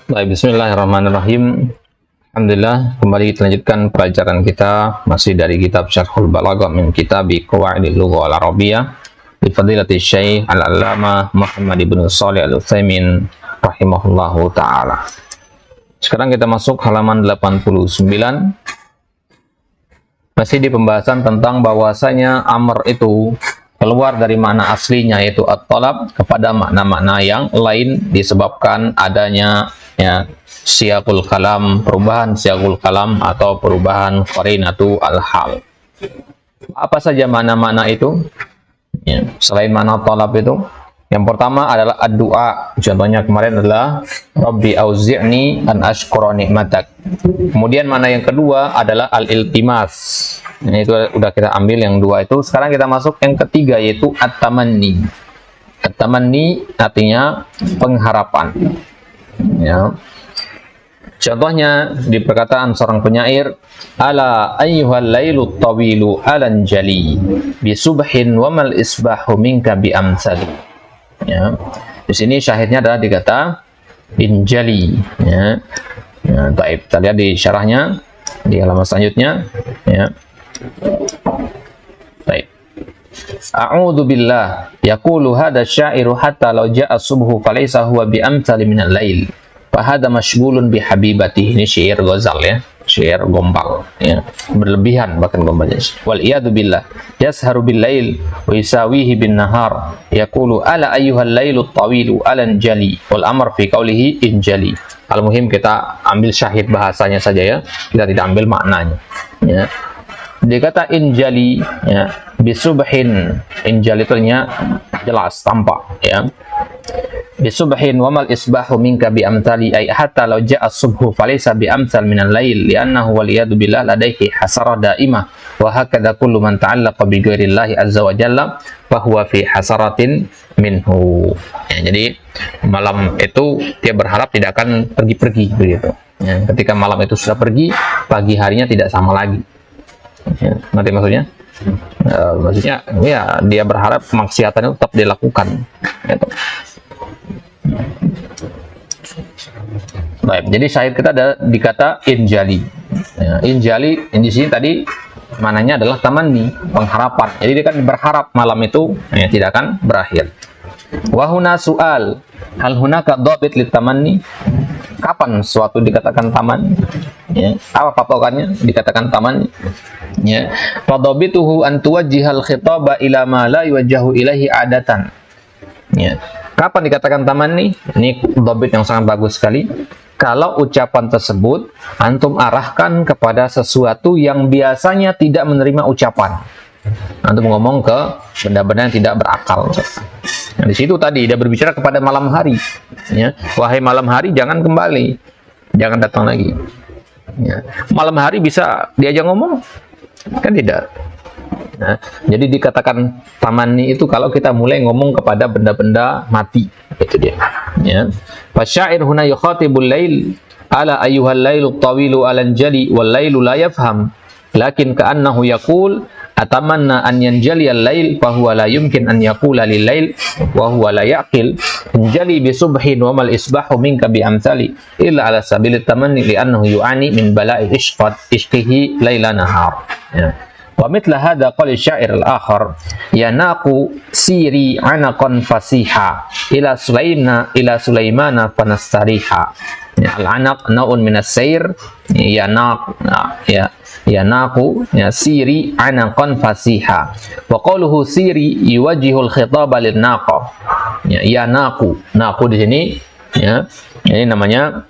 Baik, bismillahirrahmanirrahim. Alhamdulillah, kembali kita lanjutkan pelajaran kita masih dari kitab Syarhul Balaghah min Kitabi Qawaidil Lughah Al-Arabiyyah li Fadilati Syekh Al-Allamah Muhammad ibn Shalih Al-Utsaimin rahimahullahu taala. Sekarang kita masuk halaman 89. Masih di pembahasan tentang bahwasanya amr itu keluar dari makna aslinya yaitu at-talab kepada makna-makna yang lain disebabkan adanya siyaqul kalam, perubahan siyaqul kalam atau perubahan qarinatu al-hal. Apa saja makna-makna itu? Selain makna talab itu, yang pertama adalah ad-du'a. Contohnya kemarin adalah Rabbi auzi'ni an ashkura ni'matak. Kemudian makna yang kedua adalah al-iltimas. Ini itu udah kita ambil yang dua itu. Sekarang kita masuk yang ketiga yaitu at-tamanni. At-tamanni artinya pengharapan. Ya. Contohnya di perkataan seorang penyair, ala ayyuhal lailut tawilu alan jali bi subhin wa mal isbahu minka bi amsali. Ya. Di sini syahidnya adalah di kata injali. Ya. Baik, kita lihat di syarahnya di halaman selanjutnya. Ya. Baik. A'udzu billah yaqulu hadha syairu hatta law ja'a subhu falaysa huwa bi amsali minal lail fa hadha mashghulun bi habibati. Ini syair Ghazal ya, syair gombal ya, berlebihan bahkan gombalnya. Wal iyadu billah yasharu bil lail wa yusawihi bin nahar yaqulu ala ayyuhal lailu tawilu alan jali wal amr fi qawlihi injali. Al-muhim kita ambil syahid bahasanya saja ya, kita tidak ambil maknanya ya. Dia kata injali ya, bisubhin. Injali itu jelas, tampak ya. Bisubhin wa mal isbahu minka bi amthali ay hatta law ja'a subhu falaysa bi amsal min al-lail li'annahu wal iyadu billah ladaihi hasarah daimah wa hakadha kullu man ta'allaqa bi ghairillahi azza wa jalla fa huwa fi hasaratin minhu. Ya, jadi malam itu dia berharap tidak akan pergi-pergi begitu. Ya, ketika malam itu sudah pergi, pagi harinya tidak sama lagi. Ya, ngerti maksudnya? Maksudnya ya dia berharap kemaksiatan itu tetap dilakukan gitu. Baik, jadi syahid kita ada di kata injali ya, injali di sini tadi mananya adalah tamanni, pengharapan. Jadi dia kan berharap malam itu ya, tidak akan berakhir. Wahuna su'al hal hunaka dhabit lit tamanni. Kapan suatu dikatakan taman? Ya, apa patokannya dikatakan taman? Ya, fadhabituhu an tuwajjihal khitaba ila ma la yuwajjahu ilaihi adatan. Ya. Kapan dikatakan taman nih? Ini dhabit yang sangat bagus sekali. Kalau ucapan tersebut antum arahkan kepada sesuatu yang biasanya tidak menerima ucapan. Antum ngomong ke benda-benda yang tidak berakal. Nah, di situ tadi dia berbicara kepada malam hari. Ya, wahai malam hari jangan kembali, jangan datang lagi. Ya. Malam hari bisa diajak ngomong? Kan tidak. Nah, jadi dikatakan tamanni itu kalau kita mulai ngomong kepada benda-benda mati, itu dia. Ya. Fasyair huna yukhatibul lail ala ayyuhal lailu tawilu alan jali wal lailu la yafham lakin ka'annahu yaqul atamanna an yanjali al-lail fa huwa la yumkin an yaqula lil-lail wa huwa la yaqil injali bi subhin wa mal isbahu minka bi amsali illa ala sabilit tamanni li'annahu yu'ani min bala'i ishqihi laila nahar. Ya. Wa mithla hadha qala syair al-akhar yanaqu siri anaqan fasiha ila sulaimana fanastariha. Ya, al-anaq naun min as-sayr yanaq ya yanaqu ya siri anaqan fasiha wa qawluhu siri yuwajjihul khitaba lin naqa. Ya yanaqu, naqu di sini ya ini namanya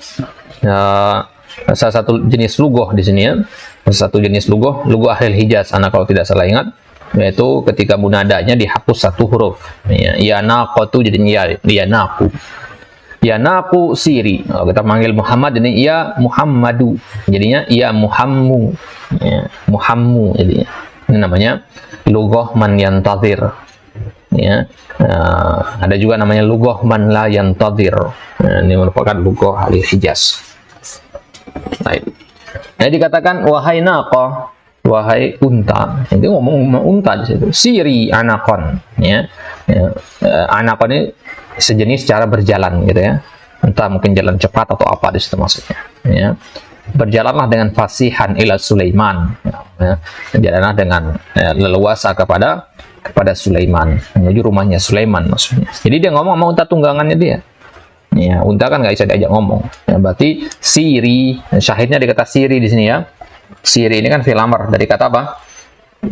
salah satu jenis lughah di sini ya. Satu jenis lughah ahlul Hijaz, anak kalau tidak salah ingat, yaitu ketika munadanya dihapus satu huruf. Ya naqatu jadinya ya naqu. Ya naqu siri. Kalau kita panggil Muhammad ini ya Muhammadu. Jadinya ya Muhammu. Ya, Muhammu jadinya. Ini namanya lughah man yantazir. Ya. Ada juga namanya lughah man la yantazir. Ini merupakan lughah ahlul Hijaz. Baik. Nah, dikatakan wahai naqah, wahai unta. Itu ngomong unta di situ. Siri anakon, ya. Anakon ini sejenis cara berjalan gitu ya. entah mungkin jalan cepat atau apa di situ maksudnya, ya. Berjalanlah dengan fasihan ila Sulaiman, ya. Berjalanlah dengan leluasa kepada Sulaiman, menuju rumahnya Sulaiman maksudnya. Jadi dia ngomong sama unta tunggangannya dia. Ya, unta kan nggak bisa diajak ngomong. Ya, berarti siri, syahidnya di kata siri di sini ya. Siri ini kan fi'il amr dari kata apa?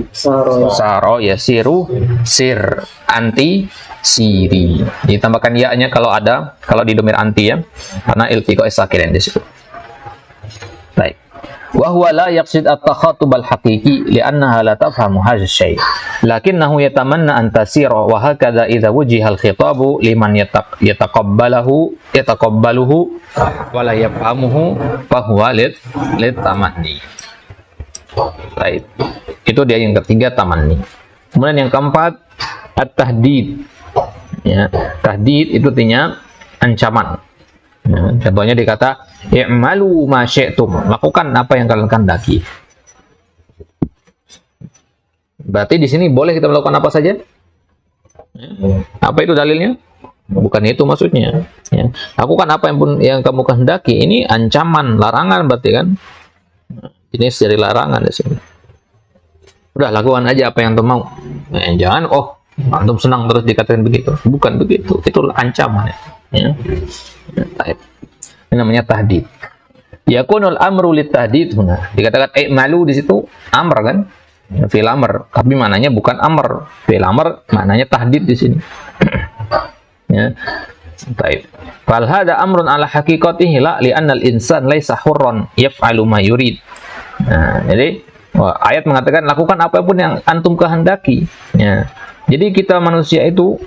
Saro ya, siru, sir, anti, siri. Ditambahkan ya-nya kalau di domir anti ya, karena iltiqa sakirin di situ. Baik. Wa huwa la yaqsid at-takhatub al-haqiqi li'annaha la tafhamu hadha asy-syai'. Lakinnahu yatamanna an tasira wa hakadha idza wujiha al-khitabu liman yataqabbaluhu wa la yafhamuhu fa huwa lit-tamanni. Baik. Itu dia yang ketiga, tamanni. Kemudian yang keempat, at-tahdid. Ya, tahdid itu artinya ancaman. Ya, contohnya dikata i'malu ma syi'tum, lakukan apa yang kalian kehendaki. Berarti di sini boleh kita melakukan apa saja? Ya. Apa itu dalilnya? Bukan itu maksudnya. Ya. Lakukan apa yang kamu kehendaki. Ini ancaman, larangan berarti kan? Ini dari larangan di sini. Udah lakukan aja apa yang antum mau. Jangan antum senang terus dikatakan begitu. Bukan begitu. Itu ancaman ya. Ini namanya tahdid. Yakunul amru litahdid huna. Dikatakan malu di situ amr kan? Fi'il amr, tapi maknanya bukan amr. Fi'il amr maknanya tahdid di sini. Ya. Baik. Fal hada amrun ala haqiqatihi la li'anna al-insan laisa hurran yaf'alu ma yurid. Nah, jadi ayat mengatakan lakukan apapun yang antum kehendaki. Ya. Jadi kita manusia itu,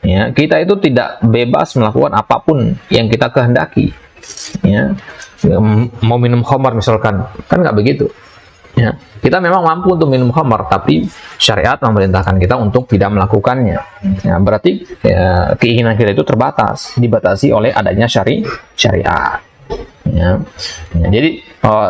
ya, kita itu tidak bebas melakukan apapun yang kita kehendaki. Ya. Mau minum khamar misalkan, kan nggak begitu. Ya. Kita memang mampu untuk minum khamar, tapi syariat memerintahkan kita untuk tidak melakukannya. Ya, berarti ya, keinginan kita itu terbatas, dibatasi oleh adanya syariat. Ya. Ya, jadi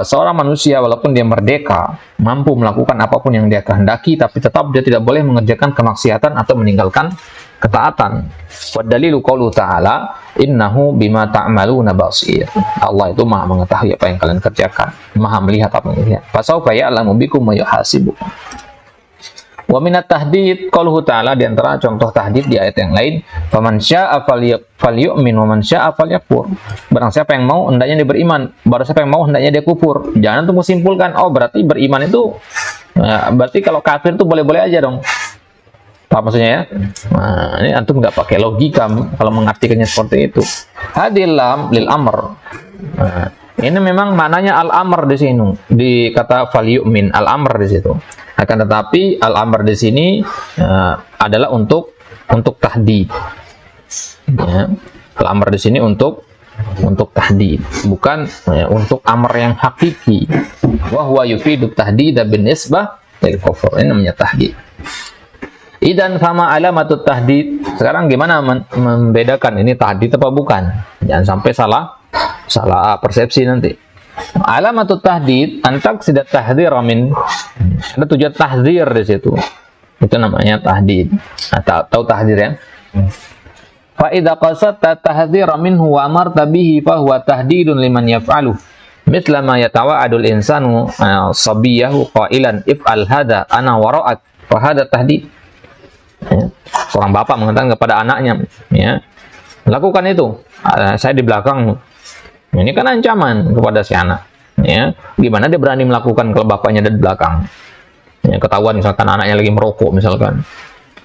seorang manusia walaupun dia merdeka, mampu melakukan apapun yang dia kehendaki, tapi tetap dia tidak boleh mengerjakan kemaksiatan atau meninggalkan ketaatan. Wa dalilu qaulu ta'ala innahu bima ta'maluna basir. Allah itu Maha mengetahui apa yang kalian kerjakan, Maha melihat apa yang kalian. Fasawfa ya'lamu bikum wa yuhasibukum. Wa minat tahdid qauluhu ta'ala, di antara contoh tahdid di ayat yang lain, faman syaa'a falyu'min wa man syaa'a falyakfur. Barang siapa yang mau hendaknya dia beriman, barang siapa yang mau hendaknya dia kufur. Jangan tuh menyimpulkan berarti beriman itu berarti kalau kafir tuh boleh-boleh aja dong. Apa maksudnya ya? Nah, ini antum nggak pakai logika kalau mengartikannya seperti itu. Hadil lam lil amr. Nah, ini memang maknanya al-amr di sini, di kata falyu'min, al-amr di situ. Akan tetapi al-amr di sini adalah untuk tahdid. Ya, al-amr di sini untuk tahdid, bukan untuk amr yang hakiki. Wa huwa yufidu tahdid bin nisbah lil kufur. Ini namanya tahdid. Idan fama alamatut tahdid. Sekarang gimana membedakan ini tahdid apa bukan? Jangan sampai salah persepsi nanti. Alamatut tahdid antak sidat tahdzir min. Ada tujuan tahdzir di situ. Itu namanya tahdid. Tahu tahdzir ya? Fa idza qasadta tahdzir minhu wa amarta bihi fa huwa tahdidun liman yaf'aluh. Mithla ma yatawa'adul insanu sabiyahu qailan if'al hadha ana wara'ak. Fa hadha tahdid. Ya. Seorang bapak mengatakan kepada anaknya, ya, lakukan itu, saya di belakangmu. Ini kan ancaman kepada si anak. Ya, gimana dia berani melakukan kalau bapaknya ada di belakang? Ya, ketahuan misalkan anaknya lagi merokok misalkan,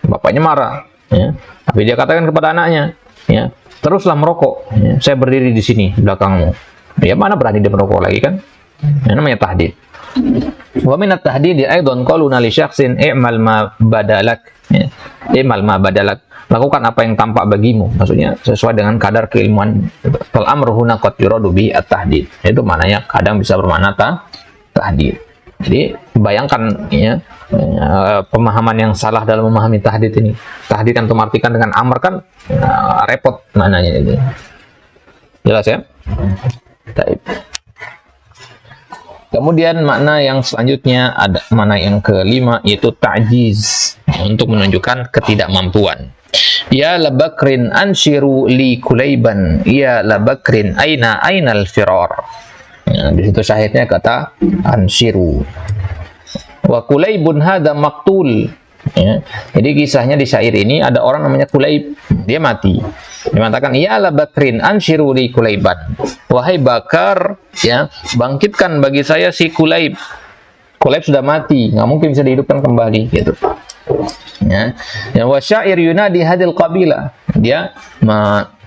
bapaknya marah. Ya, tapi dia katakan kepada anaknya, ya, teruslah merokok. Ya, saya berdiri di sini di belakangmu. Ya, mana berani dia merokok lagi kan? Ini namanya tahdid. Wa minat tahdid aidan qaluna li syakhsin i'mal ma badalak. Ya. I'mal ma badalak. Lakukan apa yang tampak bagimu. Maksudnya sesuai dengan kadar keilmuan. Fal amru huna qad yuradu bi at-tahdid. Itu maknanya kadang bisa bermakna tahdid. Jadi bayangkan ya, pemahaman yang salah dalam memahami tahdid ini. Tahdid kan artikan dengan amr kan repot maknanya ini. Jelas ya? Baik. Kemudian makna yang selanjutnya ada makna yang kelima, yaitu ta'jiz, untuk menunjukkan ketidakmampuan. Ya labakrin anshiru li kulaiban, ya labakrin ainal firar. Ya, di situ syahidnya kata anshiru. Wa kulaibun hada maktul. Ya. Jadi kisahnya di syair ini ada orang namanya Kulaib, dia mati. Dia mengatakan, ya la bakrin anshiru li Kulaiban. Wahai Bakar, ya, bangkitkan bagi saya si Kulaib. Kulaib sudah mati, nggak mungkin bisa dihidupkan kembali, gitu. Ya, wa syair yunadi hadil qabila. Dia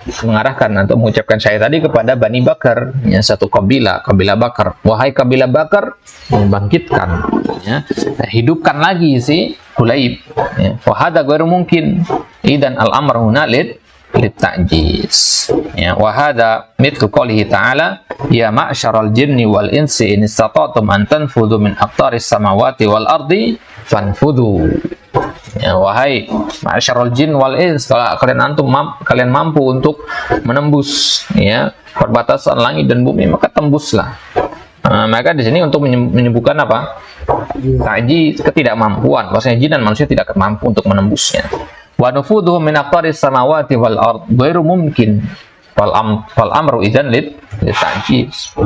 mengarahkan atau mengucapkan syair tadi kepada Bani Bakar, ya, satu kabilah Bakar. Wahai kabilah Bakar, bangkitkan, ya, hidupkan lagi si Kulaib. Ya, wa hadza ghairu mungkin. Idan al-amr huna litajis. Ya, wa hadza mithlu qoulihi ta'ala, ya ma'syaral jinni wal insi in istata'tum an tanfudhu min aqtaris samawati wal ardi fanfudhu. Ya, wahai ma'syaral jin wal ins, kalau kalian mampu untuk menembus, ya, perbatasan langit dan bumi, maka tembuslah. Maka di sini untuk menyebutkan apa? Ta'jiz, ketidakmampuan. Maksudnya jin dan manusia tidak akan mampu untuk menembusnya. Wa nufudhuhu min aqtaris samawati wal ard ghairu mumkin. Fal amru idzan litajis.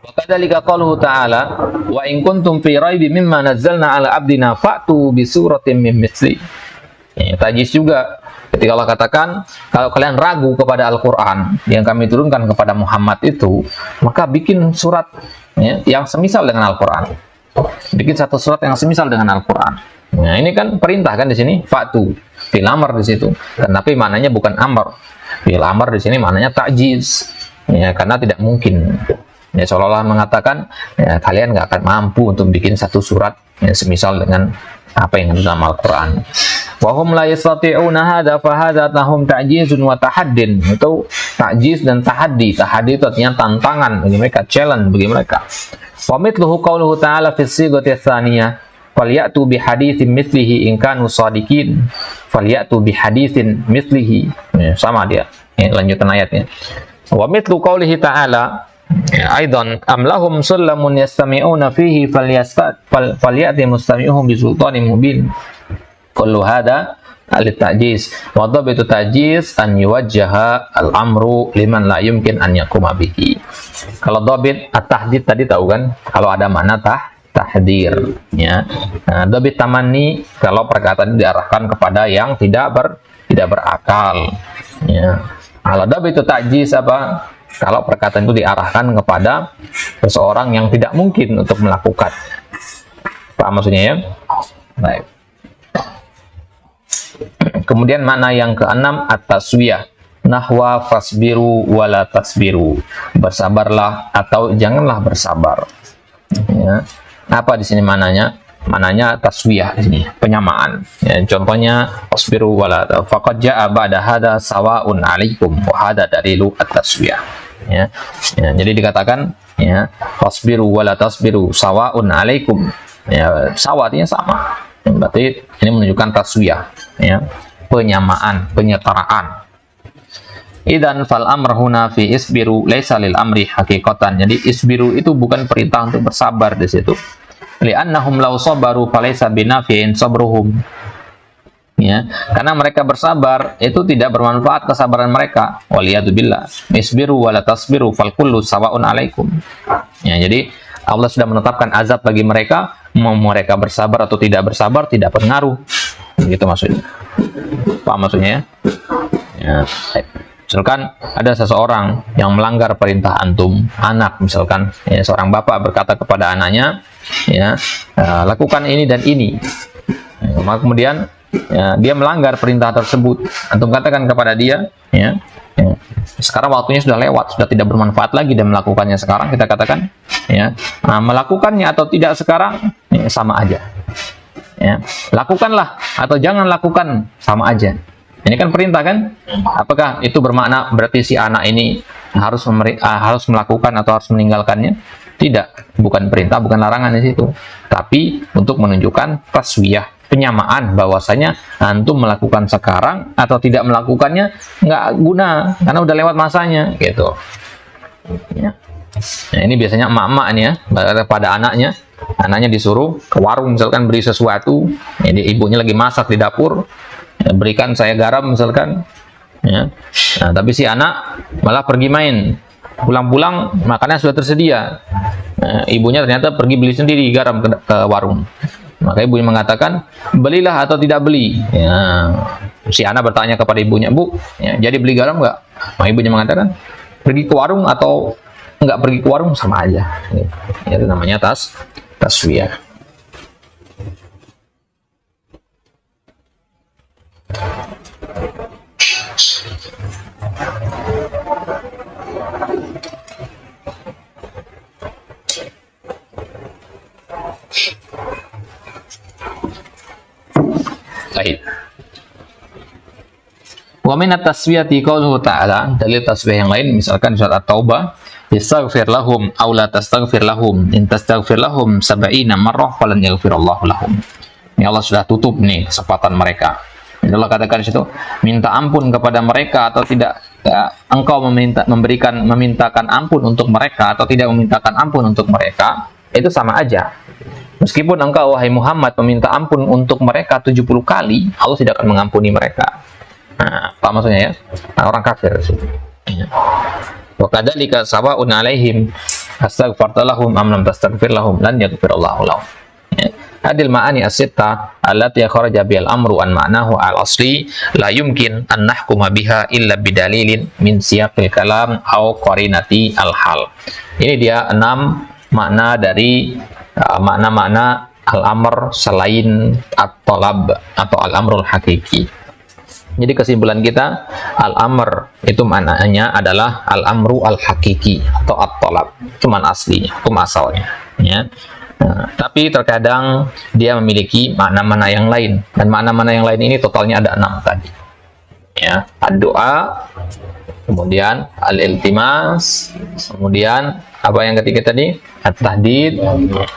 Wa kadzalika qauluhu ta'ala, wa in kuntum fi raibin mimma nazzalna 'ala 'abdina fa'tu bi suratin min mithli. Ya, tajis juga ketika Allah katakan, kalau kalian ragu kepada Al-Qur'an yang kami turunkan kepada Muhammad itu, maka bikin surat, ya, yang semisal dengan Al-Qur'an. Bikin satu surat yang semisal dengan Al-Qur'an. Nah, ini kan perintah kan di sini, fa'tu, fil amr di situ. Tapi maknanya bukan amr. Fil amr di sini maknanya ta'jiz. Ya, karena tidak mungkin. Ya, seolah-olah mengatakan, ya, kalian nggak akan mampu untuk bikin satu surat yang semisal dengan apa yang ada dalam Al-Qur'an. Wa hum la yastati'una hadza fa hadza tahum ta'jizun wa tahaddin. Itu ta'jiz dan tahaddi. Tahaddi itu artinya tantangan bagi mereka, challenge bagi mereka. Wa mithluhu qauluhu ta'ala fi sighati tsaniyah, falyatu bi haditsin mithlihi in kanu shadiqin. Falyatu bi haditsin mithlihi. Ya, sama dia. Ya, lanjutan ayatnya. Wa mithlu qaulihi ta'ala aidan am lahum sullamun yastami'una fihi falyati mustami'uhum bi sultanin mubin. Kullu hada al-ta'jiz wa dhabitu ta'jiz an yuwajjaha al-amru liman la yumkin an yakuma bihi. Kalau dhabit at-tahdid tadi tahu kan, kalau ada makna tahdir, ya. Nah, dhabit tamanni kalau perkataan diarahkan kepada yang tidak berakal, ya. Kalau dhabit ta'jiz apa? Kalau perkataan itu diarahkan kepada seseorang yang tidak mungkin untuk melakukan. Paham maksudnya, ya? Baik. Kemudian makna yang keenam, at-taswiyah. Nahwa fasbiru wala tasbiru. Bersabarlah atau janganlah bersabar. Ya. Apa di sini maknanya? Maknanya taswiyah di sini, penyamaan. Ya, contohnya fasbiru wala faqad jaa ba'da hadza sawaun 'alaikum wa hadza dalilu at-taswiyah. Ya. Ya, jadi dikatakan, ya, fasbiru wala tasbiru sawaun 'alaikum. Ya, sawa artinya sama. Berarti ini menunjukkan taswiyah, ya, penyamaan, penyetaraan. Idan fal amr huna fi isbiru laisa lil amri haqiqatan. Jadi isbiru itu bukan perintah untuk bersabar di situ. Li'annahum law sabaru falaysa binafi'in sabruhum. Ya, karena mereka bersabar itu tidak bermanfaat kesabaran mereka. Waliyadzubillah. Isbiru wala tasbiru fal kullu sawa'un 'alaikum. Ya, jadi Allah sudah menetapkan azab bagi mereka, mau mereka bersabar atau tidak bersabar tidak berpengaruh. Begitu maksudnya. Paham maksudnya, ya? Ya. Misalkan ada seseorang yang melanggar perintah antum, anak misalkan, ya, seorang bapak berkata kepada anaknya, ya, lakukan ini dan ini. Ya, maka kemudian, ya, dia melanggar perintah tersebut. Antum katakan kepada dia, ya, ya, sekarang waktunya sudah lewat, sudah tidak bermanfaat lagi dan melakukannya sekarang, kita katakan, ya, melakukannya atau tidak sekarang, ya, sama aja. Ya, lakukanlah atau jangan lakukan, sama aja. Ini kan perintah kan? Apakah itu bermakna berarti si anak ini harus melakukan atau harus meninggalkannya? Tidak, bukan perintah, bukan larangan di situ. Tapi untuk menunjukkan taswiyah, penyamaan bahwasanya antum melakukan sekarang atau tidak melakukannya nggak guna karena udah lewat masanya, gitu. Ya. Nah, ini biasanya emak-emak nih, ya, pada anaknya disuruh ke warung misalkan beli sesuatu, jadi ibunya lagi masak di dapur. Ya, berikan saya garam misalkan, ya. Nah, tapi si anak malah pergi main, pulang-pulang makannya sudah tersedia. Nah, ibunya ternyata pergi beli sendiri garam ke warung. Maka ibunya mengatakan, belilah atau tidak beli. Ya, si anak bertanya kepada ibunya, Bu, ya, jadi beli garam nggak? Nah, ibunya mengatakan, pergi ke warung atau nggak pergi ke warung sama aja. Ya, itu namanya taswiyah. Baik. Wa min at-taswiyati qauluhu ta'ala, dalil tasbih yang lain misalkan surat At-Taubah, istaghfir lahum aw la tastaghfir lahum in tastaghfir lahum 70 marrah falan yaghfirallahu lahum. Ini Allah sudah tutup nih kesempatan mereka. Allah katakan di situ, minta ampun kepada mereka atau tidak, ya, engkau memintakan ampun untuk mereka atau tidak memintakan ampun untuk mereka, itu sama aja. Meskipun engkau wahai Muhammad meminta ampun untuk mereka 70 kali, Allah tidak akan mengampuni mereka. Nah, apa maksudnya ya? Nah, orang kafir sih. Ya. Wa kadzalika sawa'un 'alaihim astaghfarta lahum am lam tastaghfir lahum lan yaghfirallahu lahum. Ya. Hadil ma'ani as-sittah allati kharaja bil amru an ma'nahu al-asli la yumkin an nahkuma biha illa bidalilin min siyaqil kalam aw qarinati al-hal. Ini dia 6 makna dari makna-makna al-amr selain at-talab atau al-amrul hakiki. Jadi kesimpulan kita, al-amr itu maknanya adalah al-amru al-hakiki atau at-talab, cuman aslinya, hukum asalnya, ya. Nah, tapi terkadang dia memiliki makna-makna yang lain, dan makna-makna yang lain ini totalnya ada 6 tadi, ya. Ad-doa, kemudian al-iltimas, kemudian apa yang ketiga tadi? At-tahdid,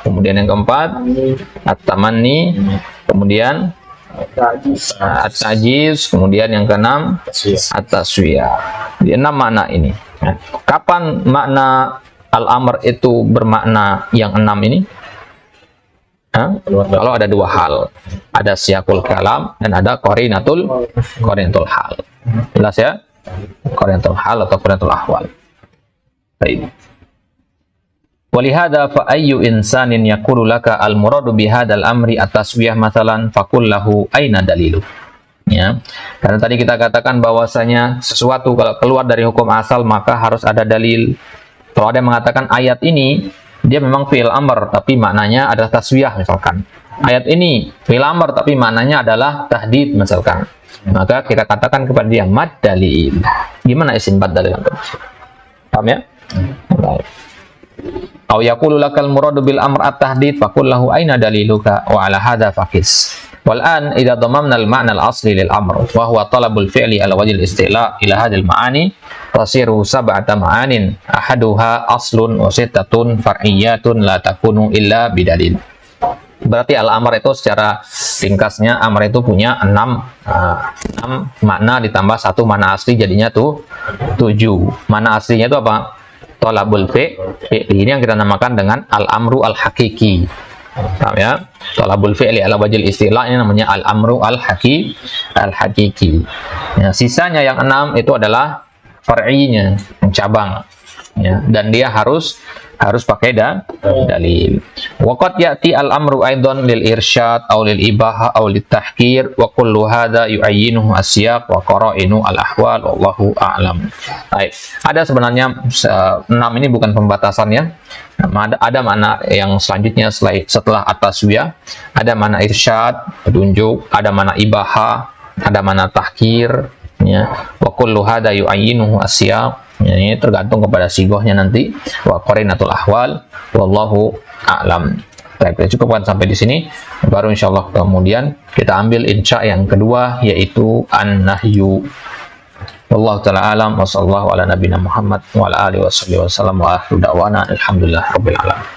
kemudian yang keempat at-tamanni, kemudian at-tajiz, kemudian yang keenam at-taswiyah. Di 6 makna ini. Kapan makna al-amr itu bermakna yang 6 ini? Kalau ada 2 hal, ada siyaqul kalam dan ada qarinatul hal. Jelas ya? Qarinatul hal atau qarinatul ahwal. Baik. Walihada fa ayyu insanin yaqulu laka al-muradu bihadzal amri at-taswiyah mathalan faqul lahu aina dalilu. Ya. Karena tadi kita katakan bahwasanya sesuatu kalau keluar dari hukum asal maka harus ada dalil. Kalau ada yang mengatakan ayat ini dia memang fi'il amr tapi maknanya adalah taswiyah misalkan. Ayat ini fi'il amr tapi maknanya adalah tahdid misalkan. Maka kita katakan kepada dia mad dalil. Gimana istinbat dalil? Paham ya? Baik. Aw yaqulu lakal muradu bil amr at-tahdid faqul lahu aina daliluka wa ala hadza faqis. Wal an idza dhammamna al ma'na al asli lil amr wa huwa talabul fi'li ala wajhi al istila ila hadhihi al ma'ani tasiru sab'ata ma'anin ahaduha aslun wa sittatun far'iyyatun la takunu illa bidalil. Berarti al-amr itu secara ringkasnya amr itu punya 6 makna ditambah 1 makna asli jadinya tuh 7. Makna aslinya itu apa? Talabul fi'li, ini yang kita namakan dengan al-amru al-hakiki. Paham ya? Talabul fi'li ala wajhil istilah ini namanya al-amru al-hakiki. Ya, sisanya yang 6 itu adalah far'inya, cabang. Ya, dan dia harus pakai dalil. Waqad ya'ti al-amru aidan lil irsyad aw lil ibaha aw lit tahkir wa kullu hadza yu'ayyinuhu as-siyaq wa qara'inu al-ahwal wallahu a'lam. Baik. Ada sebenarnya 6 ini bukan pembatasan ya. Ada makna yang selanjutnya setelah at-taswiyah, ada makna irsyad, petunjuk, ada makna ibaha, ada makna tahkir, ya. Wa kullu hadza yu'ayyinuhu as-siyaq. Ini tergantung kepada sigohnya nanti. Wa qarinatul ahwal wallahu a'lam. Baik, kita cukupkan sampai di sini. Baru insyaallah kemudian kita ambil insya yang kedua yaitu an-nahyu. Wallahu ta'ala alam wa sallallahu ala nabiyina Muhammad wa ala alihi wasallam wa akhiru da'wana alhamdulillah rabbil alamin.